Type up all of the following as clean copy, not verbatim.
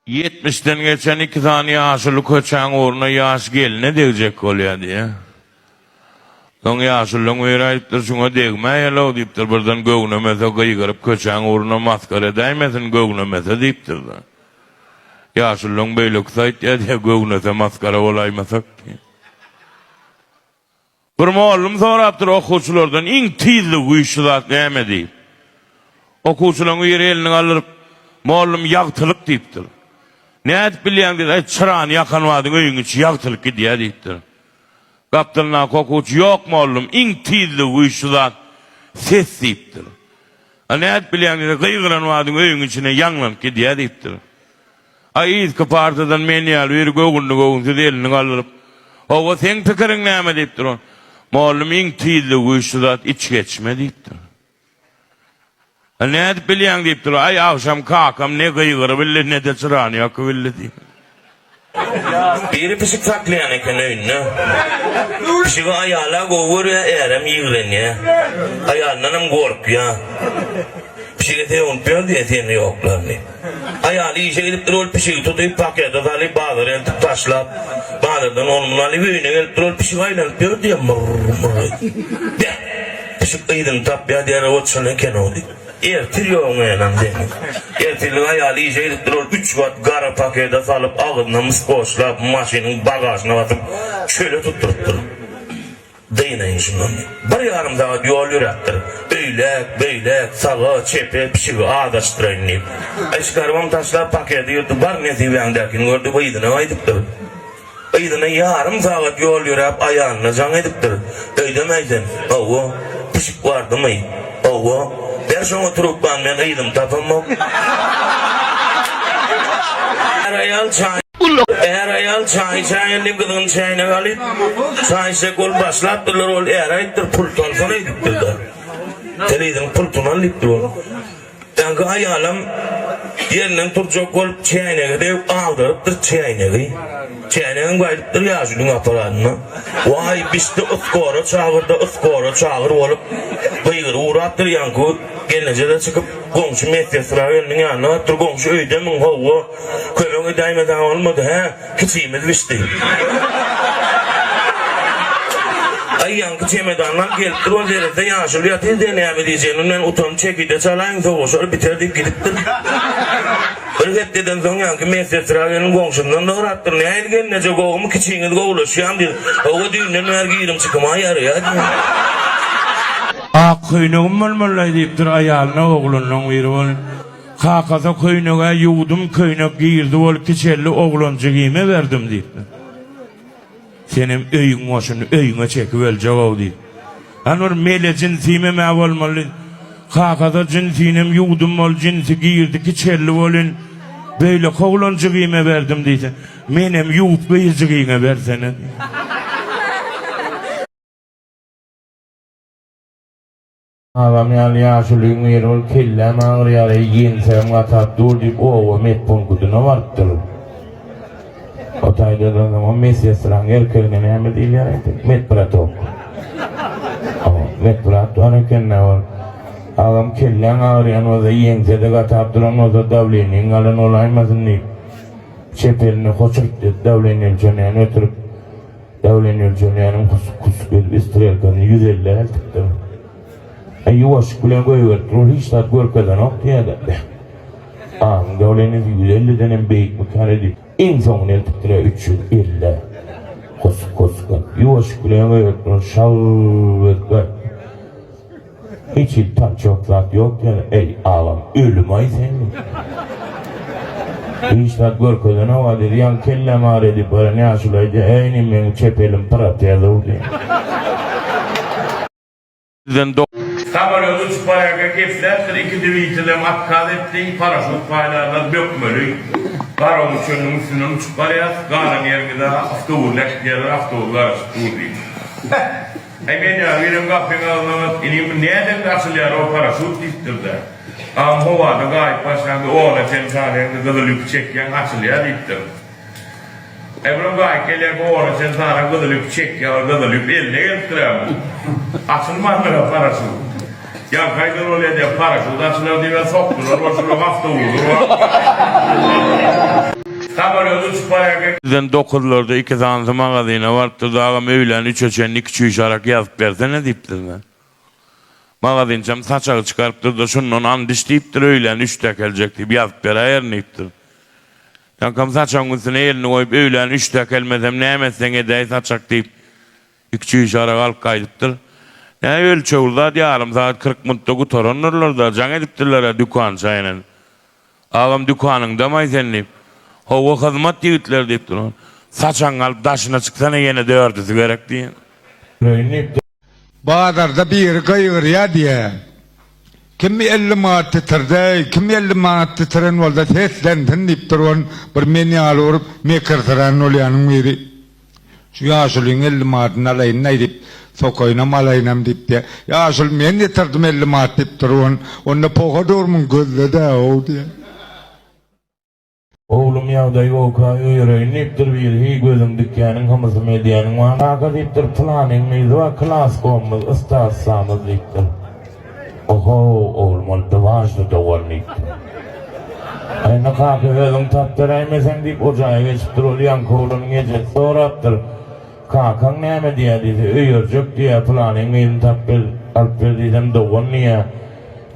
70'ten geçen 2 tane yaşlı köçen uğruna yaş geline diyecek oluyor diye. Son yaşlılığın verayiptir şuna değmeye lo deyiptir birden göğnemese kıygırıp köçen uğruna maskara değmesin göğnemese deyiptir da. Yaşlılığın böyle kısayt ya diye göğnese maskara olaymasak ki. Bir muallim sorattır okuçulardan in tizli uyuşulat neyme deyip. Okuçuların yeri elini alırıp muallim yağtılık deyiptir. Ne et bilyen dedi, çırağını yakan vadın öyün içi yağtılık gidiyor deyiptir. Kaptılına kokuç yok mu oğlum? İn tizli uyuşulan ses deyiptir. Ne et bilyen dedi, kıygıran vadın öyün içine yanlanıp gidiyor deyiptir. Ay iz kıpartıdan meniyal bir göğünlü elini kaldırıp ova sen tıkırın neyme deyiptir. Oğlum in tizli uyuşulan iç geçme deyiptir. Ne et bilyen deyiptir. Ay akşam kakam ne kıygırı billi ne de çırağını yakı billi deyip. Biri pişik saklayan eken önüne. Pişik ayağla kovur ya erem yığılen ya. Ayağından kork ya. Pişik ete unutmuyor diye seni yoklar ne. Ayağlı işe gidip durul pişik tutuyup pakete salıp bağları eltip taşlap. Bağlardan onun alıp önüne gelip durul pişik aylanıp diye mırrrr. Pişik ıydın tap ya diğer otçana eken oldu. Ertil yoğun enem demek. Ertilin ayağlı iyice edip durur 3 watt gara pakete salıp ağzına mıskoşlap maşinin bagajına batıp şöyle tutturup durur. Değneyin şundan. Bir yarım saat yol yürüttür. Beylek, sağa, çepe, pişiği ağdaştırayın deyip. Çıkarmam taşlap paketi yurdu var ne zivendekini gördü bu iyidine aydıktır. Iyidine yarım saat yol yürüp ayağına can ediptir. Öydemeyden. Oğu, pişik vardı mı? Oğu. Der şuna oturup ben iyiydim tapamam. Eğer ayal çayını kızın çayını alıp çay sekol başlattırlar ol eğer ayıttır pulton sonra ediptir de. Teleydim pulton alıptır ol. Yani ayalım yerinden turcak ol çayını gidip aldırıptır çayını gidip. Çayını gaydıptır yaşının aparadına. Vay bizde ıskora çağır olup bıyır uğrattır yankı. Gelince de çıkıp komşu medyasıra önünün yanına attır komşu öyde min hava kömöğü daimeden olmadı he küçüğümüz bişti. Ay yankı çemedanlar geliptir o derede yaşlı yatı deneyemi diyeceğinin ben utanım çekide çalayın soğuşları bitirdik gidiptir. Bir hepteden son yankı medyasıra önünün komşundan da uğrattır ne el gelince kovumu küçüğünü kovuluşuyan diyor. Hava düğünden vergi yerim çıkıma yarı ya. Köyünüğüm mırmırlay deyiptir ayağına oğlunun biri ol. Kakasa köyünüğe yudum köyünük giyirdi ol kiçerli oğluncu giyime verdim deyiptir. Senin öyün olsun öyüne çekivel cevap deyip. Anır mele cinsime mev olmalı. Kakasa cinsinem yudum ol cinsi giyirdi kiçerli olun. Böyle oğluncu giyime verdim deyiptir. Menem yuğup beyizci giyime versene. Adam yani yaşlılığın yeri ol kellem ağır yarı yensem atat dur deyip oğu metpon kuduna varttır. O taydadan zaman mesyasıran erkelgen emir değil yani metpratok. Metpratok anken ne var? Ağam kellem ağır yani o da yense de atat duran o da davlenin alın olaymasın deyip. Çepelini hoşuktı davlenin ölçöneyen ötürüp davlenin ölçöneyenin kus istirelkanı 150 el tıktır. Yuvaş bilen koyuvertir, hiç tat görkeden ok diye de. Ağın davleniz 150 denen beyik mükane deyip. En son el tıktıra 350. Koskan. Yuvaş bilen koyuvertir, şalvet. Hiç tat çoklat yok diye de. Ey ağam, ölüm ay senin. Hiç tat görkeden hava dedi, yan kellem ağır edip bana ne aşılaydı, eynim ben çepelim prataya da diye. Sabırı uç paraya kefler, iki divitilem akkad ettiğin paraşut paylarla dökmeli. Karon uçunun üstünden uç paraya, karın yerine de avtoğurlek gelir, avtoğurlar uğrayın. Ben ya, benim kapını anlamak, neden karşılayar o paraşut deyiptir de. Ama havada gayet başlandı, oğla temsalinde kızılıp çekken açılıyor deyiptir. Benim gayet gelir bu oğla temsalinde kızılıp çekken, kızılıp eline geliptir ama. Açılmaz mı paraşut? Ya kaydır oluyor diye paraşut açılıyor diye soktular, başına hafta vurdu. Kabarıyordu çıkmaya. Bizden 9'larda 2 tane magazine vardı. Dağım öğlen 3 öçen 2 işaret yazıp versene deyiptir ben. Magazincem saçağı çıkarıptır da şunun andiş deyiptir öğlen 3'te gelecek deyip yazıp ver ayarlayıptır. Yankam saçağın üstüne elini koyup öğlen 3'te gelmesem ne yemezsen edey saçak deyip 2 işaret alıp kaydıptır. Ne ölçüyorlar yarım saat 40 minutta kutoranırlar da can ediptirler dükkan çayının. Ağam dükkanın damay sen deyip. Hova hizmet yigitler deyip durun. Saçan alıp daşına çıksana yine dördüsü gerek diye. Bağdarda bir kayır ya diye. Kim 50 manat titirdi, kim 50 manat titiren oldu seslendin deyip durun. Bir meni alıp mekirtiren olyanın biri. Şu yaşılın 50 manatın alayın ne deyip sokoynam alaynam deyip de. Yaşıl men getirdim 50 manat deyip durun. Onda poğa durmun gözle de o diye. Oğlum yavday oka yüreğin iptir bir hi gözüm dükkanın hamısı medyanın var. Kaka deyiptir planning var klas komuz ıstarsamız deyiptir. Oho oğlum ol dıvaşlı doğan deyiptir. Ayna kaka gözüm tattıraymasan deyip ocağa geçiptir ol yankı oğlunun gece sorattır. Kakan neyme diye dedi öyürcük diye planning tappil alıp verdiysem doğan niye?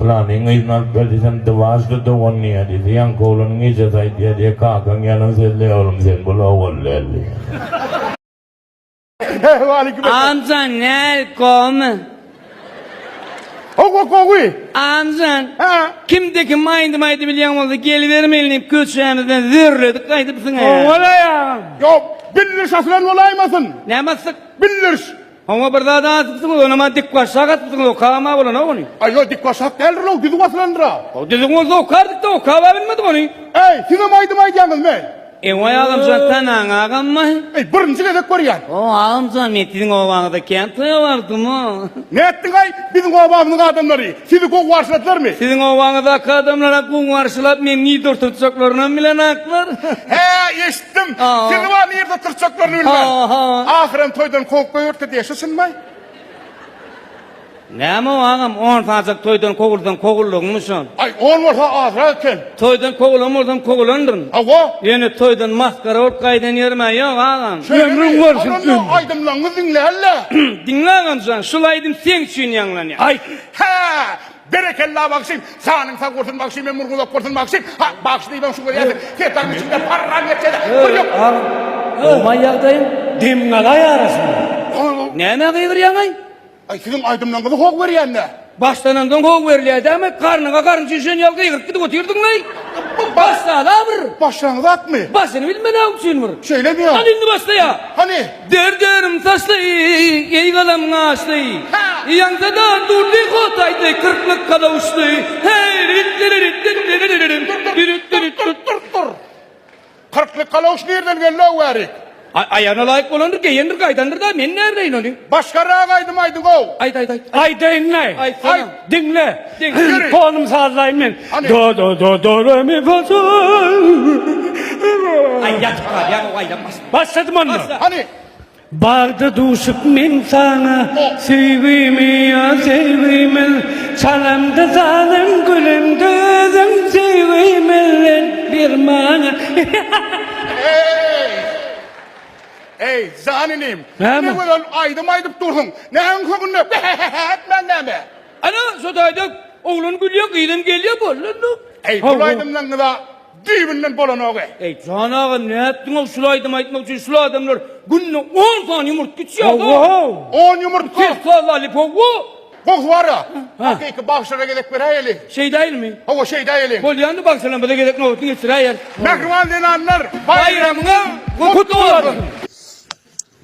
Planning is not predisem dıvaşlı doğan niye dedi. Yankı oğlunun gece say diye kakan yanın sedle oğlum sen bula oğullerli. Amca ne kom? Koy. Amca Ha. kimdeki maydı bilyan oldu geliverim elinip köçüğümüzden zürrüdük kaydıpsın Ola ya. Yok. Bilir şasılan olaymasın. Ne basık? Bilir. Ama bir daha atıpsın ona dik başa katpsın o kama olan o bunu. Ay yo dik başak değildir o düzü basılandıra. O dedik olsa o kardık da o kava bilmedi bunu. Ey size maydı yalnız me. Vay ağam sen tanan ağam mı? Ey birinci ne de koruyan. O ağam sen metin o vağda kentaya vardı mı? Ne ettin ay bizim obamızın adamları. Sizi kok varsılatlar mı? Sizin o vağda adamlara kum varşılap men niye tutacaklarına bilen aklar. He işittim. Aa. Sizi var nerede tırçaklarını bilmem. Ahiren toydan kok koyurtu diye şaşınmay. Ne mi o ağam 10 fazla toydan kovulduğun musun? Ay on varsa ahira eken. Toydan kovulamırdım kovulandırın. Ava. Yine toydan maskara olup kaydan yerme yok ağam. Ömrün varsın. Aydınlanı dinle helle. Dinle ağam sen şulaydım sen için yanlan ya. Ay. He. Berekella bakşayım. Sağının sağ kurtun bakşayım. Ben murgulak kurtun bakşayım. Ha bakşayım ben şu kadar yazdım. Ketanın içinde parran geçeceğim. O manyaktayım. Dimnalay arasında. Ne ne kıyır yanay? Ay sizin aydınlanı hok veriyor ne? Başlanandan hok veriliyor değil mi? Karnına çişen yalga yıkıp gidip oturdun lan. Başla da vur. Başlarınız at mı? Başını bilme ne için vur. Şöyle mi ya? Hadi indi başla ya. Hani? Derderim taşlayı, ey kalam naşlayı. Ha! Yansa da durdu kotaydı, kırklık kada uçtu. Hey, Dur. Kırklık kalavuş nereden geldi o verik? ayağına layık olandır ki, yendir kaydandır da men neredeyim onu? Başka rağaydım aydın o. Ay. Ay dinle. Ay sana. Dinle. Yürü. Kolum sallayayım ben. Hani? Do re mi fa sol. Ay yatıklar ya, o aylanmaz. Başladım onu. Başla. Hani? Bağda duşup men sana sevimi ya sevimi. Çalamda zalim gülümde özüm sevimi bir mana. Ey zaninim. Ne mi? Ne kadar aydıp durdun. Ne hankımın ne? Etmen ne mi? Ana sotaydık, oğlun gülüyor, kıydım geliyor bollandı. Ey bulaydım lan da düğümünden bolan oğu. Ey canağın ne ettin o sulaydım aytmak için sula adamlar gününe 10 tane yumurt geçiyor. 10 yumurta. Sırtla lalipoku. Kok var ya. Hakiki bakşara gedek bir hayali. Şey değil mi? Hava şey değilim. Bolyandı baksana bana gerek ne oldu geçir hayır. Mehriman denenler. Bayramına kutlu olsun.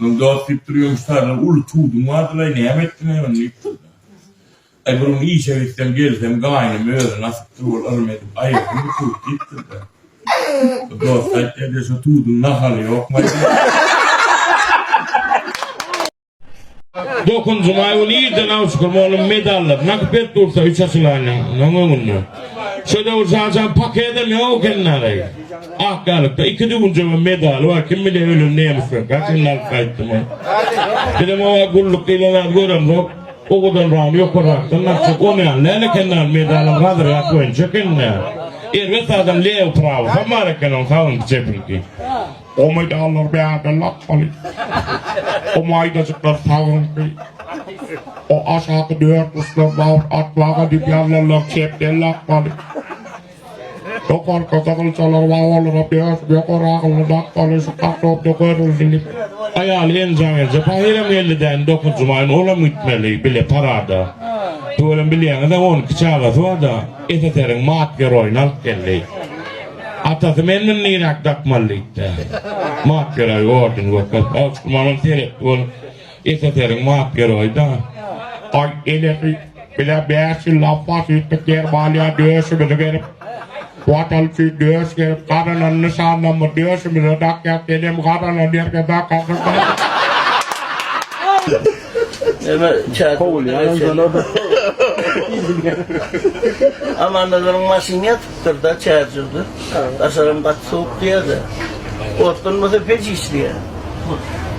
Dost deyip duruyormuşlar. Ulu tuğdum vardı lan. Ne emettin hemen yıktı. Ay bunun iyi çevikten gelsem gaynım öyle nasıl tuğul armedim. Ayakımı tuğut gitti de. Dost ayette şu tuğdum nahalı yok. Dokuncum ay onu iyiden avuşkum oğlum medallar. Nakbet dursa 3 asılayla. Ne onu? Şöyle uzacan pakete mi o kenara? Ah galıkta 2 dübünce medal var. Kim bile ölüm neymiş be? Kaçınlar kayıttım o. Dedim o gulluk ilanlar görüm yok. O kadar rağm yok bıraktın. Nakçık o ne? Lele kenar medalım kadar yapmayın. Çekin ne? Ervet adam lev pravo. Amerikanın kavun çepilki. O maydalar beğenden lakmalı. O maydacıklar sağın ki. O aşağı dört uslar bağır atlağa dip yanlarlar çepten lakmalı. Dokar kazakılçalar bağırlar biraz dokar ağırlı lakmalı. Şu kakrop dokar uzunluk. Ayal en canlıca pahirem 50'den 9 mayın olam ütmeli bile parada. Tuğulun bileğine de 12 çağız var da eteterin matker oynal geldi. Atası memnun nirak takmalıydı. Matker oy ordun vakit. Ağuskumanın terip tuğulun eteterin matker oyda. Ay elefi bile beşi lafas üsttük yer balya döşümüzü verip vatalçı döş gelip karının nişanlamı döşümüzü dakyak dedim karının yerke dakyak Ama nazarın maşinya tuttur da çağırırdı. Tasarım kat soğuk diye de. Ortanmasa pek işliyor.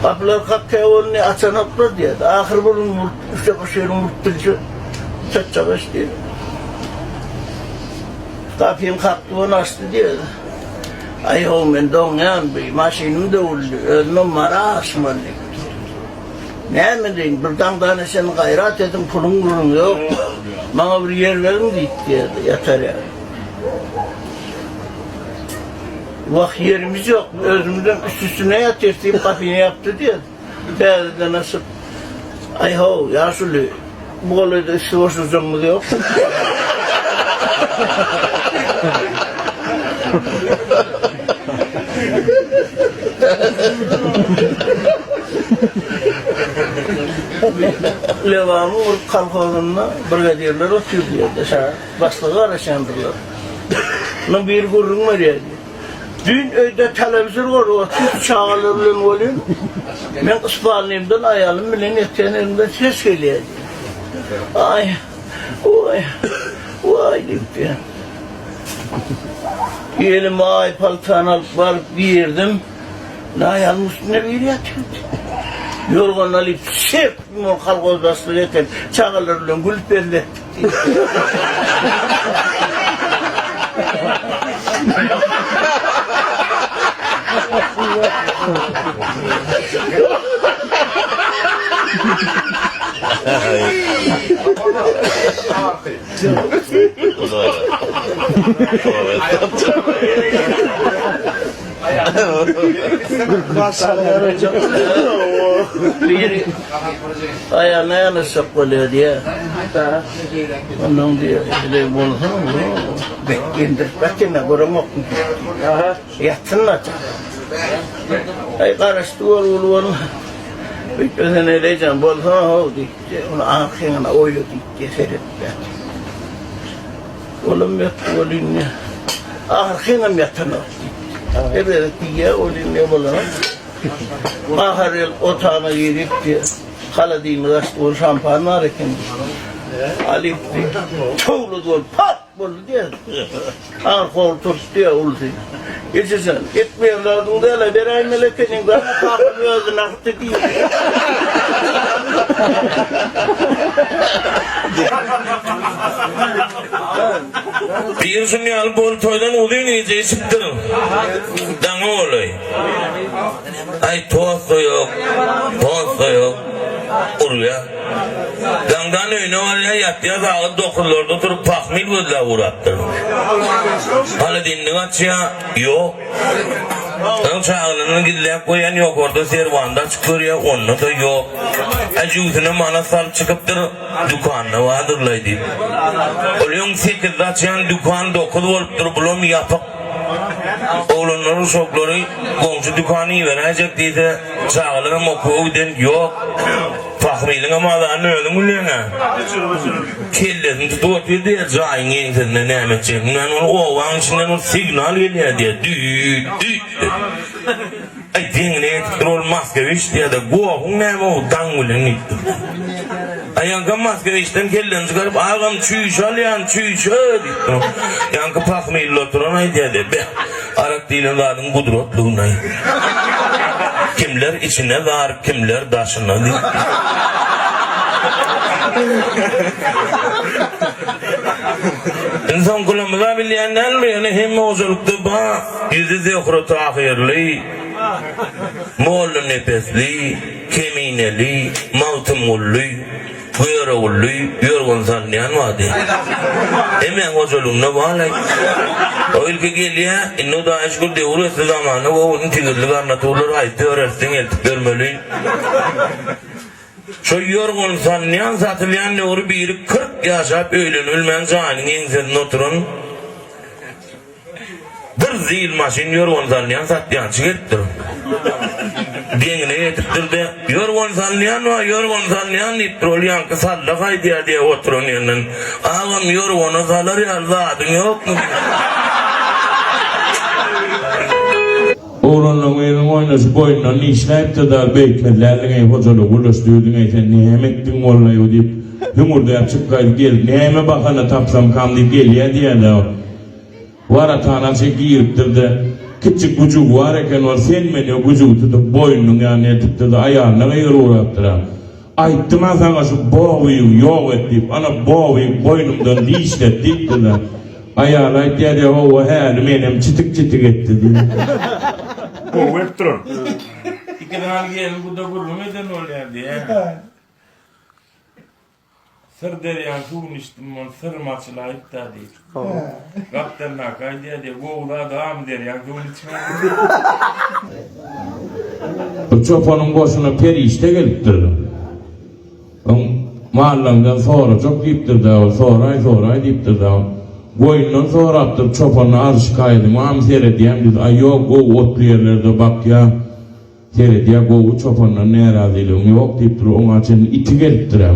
Kapılar kapıya onu açan atlar diye de. Ahır bunun üstte başarım mutlucu. Çatça başlıyor. Kapıyım kalktı onu açtı diye de. Ay oğlum doğmayan bir maşinim de oldu. Numara asmalı. Ne mi deyin? Buradan tane sen gayret edin, pulun yok. Bana bir yer verin diye yatar yani. Vah yerimiz yok. Özümüzden üstüne yatır deyip kapıyı yaptı diye. Değerli nasıl? Ay ho, yaşlı. Bu olayda üstü boşuzumuz yok. Levamı vurup kalkanına brigadierler oturuyor diye. Başlığı araşandırlar. Lan bir gurrun var yani. Dün öyde televizyon var o tüp çağlarının olayım. Ben ıspanlıyımdan ayalım bilen etkenlerimden ses geliyor. Ay, vay, vay deyip ya. Elime ay paltan alıp varıp giyirdim. Ayağımın üstüne bir yatıyordu. Yorgan alıp şef kalkoz basılı eten çağlarla gülüp verdi. Biri ayağına yanırsak oluyor diye. Onun diye öyle bulsana mı? Beklendir. Beklenme görmek. Yatsınlar. Ay karıştı oğlum. Beklenir ne diyeceğim? Bulsana o diye. Onu arkasına oyuyor diye seyretti. Oğlum yattı oğlum ya. Arkasına mı yattın o? Evet diye oğlum ya bulana. Ahar otağına girip diye. Hala diyeyim rastı o şampuan var ekin. Alip diye. Çoğulu dolu pat buldu diye. Ağır kol tut diye oldu. Geçirsen etmeyenlerden de öyle bir ay melekenin daha kalkıp yazın aktı diye. Bir sünyal bol toydan oluyor neyce çıktırın. Dana olay. Ay toz da yok. Toz da yok. Oraya. Dandan öyle var ya yattıya dağı dokunlarda oturup pakmil gözle uğrattır. Hala dinlik açıya yok. Tam çağlarının gidilek koyan yok orada servanda çıkıyor ya onunla da yok. Acıutuna mana sal çıkıptır dükkanına vardırlaydı. Olyon 8'de açıyan dükkan 9 olup bulum yapıp. Oğlanların şokları komşu dükkanı verecek diye çağlarım okuyuden yok. Fahmiyle ama da ne öyle müllene. Kellerini tutup diye cayın yengizine ne emecek. O van içinden o signal geliyor diye. Düt. Ay dengine troll Moskviç diye de goğun ne o dangulun gitti. Ayankı Moskviç'ten kellerini çıkarıp ağam çüyüş alayan çüyüş ödü. Yankı Fahmiyle oturan ay diye de be. Arak dilin dağının kudretluğuna. Kimler içine var, kimler daşına değil. İnsan kulağımıza bileyenler yani hem ozulukta ba, yüzü zekro tahirli, moğlu nefesli, kemineli, mağtımulli, Güyarağullu, yorgun sanlayan vardı. Hemen ozulumuna bağlay. O ilki geliyor, inno da eşkul devurası zamanı, o onun tigirlik anlatılır, ayıtı öğretsin, eltip görmeli. Şu yorgun sanlayan, satılayan ne olur biri 40 yaşap öğlen ölmen zanin ensinin oturun. Bir zil maşin yorgun sanlayan satlayan çıkarttır. Dengine yetiptir de yorgun sanlayan var, yorgun sanlayan nitrol yankı salla kaydiya diye oturun yanın. Ağam yorgunu salır ya, zadın yok mu? Oğlanla uyarın oynası boyundan işleyip de da beytlerlerine hocalık ulaştırdın sen neyem ettin olayı deyip yumurda yapıp kaydı gelip neyeme bakana tapsam kam deyip geliyor diye de var atanası giyiriptir de küçük kucuk var eken var sen beni o kucuğu tutup boynun yani etip de ayağına ayır uğraptır ha. Ayttım ha sana şu boğuyu yok et deyip ana boğuyu boynumdan dişlet deyip de ayağına ayt diye de o her benim çıtık çıtık etti diye. O vektor. İki tane gelin burada kurum eden oluyor diye. Sır deryan suyun içtim on sır maçla iptal değil. Kaptanla kaydiye de boğula devam deryan suyun içme. Çopanın başına peri işte geliptirdi. Mahallemden sonra çok deyiptirdi o, sonra deyiptirdi o. Boyundan sonra attır çopanın arşı kaydı. Mam seyrediyem dedi, ay yok o otlu yerlerde bak ya. Seyrediye o çopanla ne eraziliğim yok deyiptir, onun açın iti geliptirem.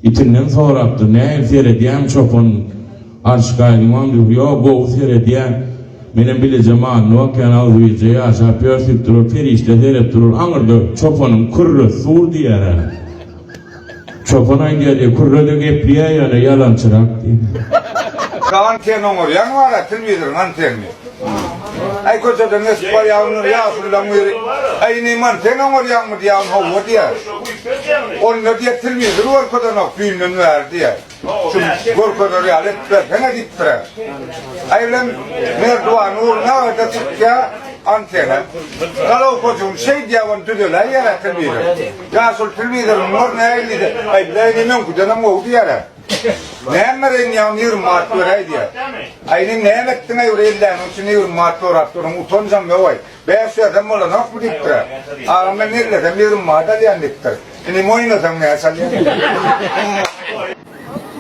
İtinden sonra attır, ne seyrediyem çopanın arşı kaydı. Mam dedi, yok o seyrediye. Benim bileceğim anı okken ağzıyıcayı aşağı pörsüp durur, peri işte seyret durur. Anırdı çopanın kırrı sur diyere. Çopan'a diye kırrı da gepliye yani yalan çırak diye. Anten olur yan var ya televizyon antenni. Ay kocadan ne spor yavru ya sulan mı? Ay ne anten olur yan mı diye hava diye. Onun diye televizyon var kocadan o filmin var diye. Şu gol kocadan ya let fena diptre. Ay lan ne duan olur ne da çıkya antena. Kalau kocun şey diye van tüdüler ya televizyon. Ya sul televizyon mor ne aylıdı. Ay ne men kocadan o diye. Neymerin ya nir matlar ay diye. Aynen ne ettin ay urelden onun nir matlar atırım utanacağım ya vay. Beş adam mola nak bu diktir. Ağam ben nerede de nir matlar ya diktir. Ini moyna tam ne asal ya.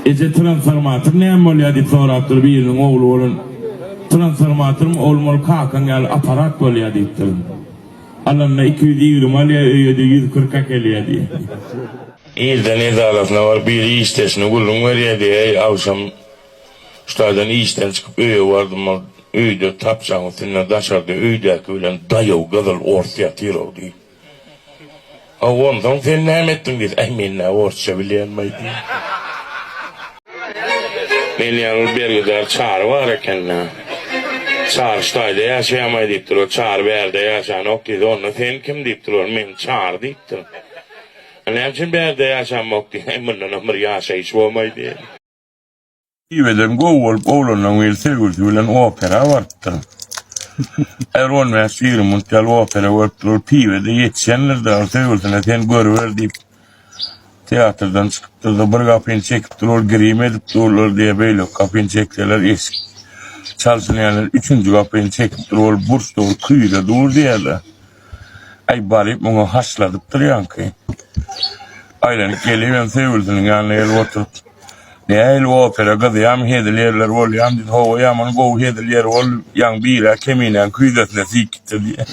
Ece transformatör ne oluyor deyip sonra attır bir yerin oğlu olun. Transformatörüm olmalı kalkan gel aparat oluyor deyiptir. Allah'ına 220 alıyor 140'a geliyor diye. İyiden edalatına var bir isteşini kullum var ya diye avşam ustadan iyisten çıkıp öye vardım ama öyde tapşan üstüne daşardı öydeki öyle dayav kadar ortaya tiro diye. Ondan sen ne ettin diye eminle ortaya bilen miydi? Ben yanıl bir güzel çağrı var eken çağrı stayda yaşayamayı deyiptir o çağrı berde yaşayan ok dedi onu sen kim deyiptir o men çağrı deyiptir. Ne için berde yaşamak diye bundan ömür yaşayış olmaydı. İveden govol oğlanla vil sevgültülen opera vardı. Eron ve Sirmuntal opera vardı. Pivede yetişenler de sevgültüne sen görüver deyip tiyatrodan çıkıp da bir kapıyı çekip durur, grim edip dururlar diye böyle kapıyı çektiler eski. Çalışanlar 3. kapıyı çekip durur, burs doğru kıyıda durur diyorlar. Ay bari bunu haşladıp duruyor ki. Aynen geliyorum sevgilinin yanına el oturup. Ne el opera kızı yam hedilerler ol yam dit hova yaman go hediler ol yang bira keminen kıyıdasına sikti diye.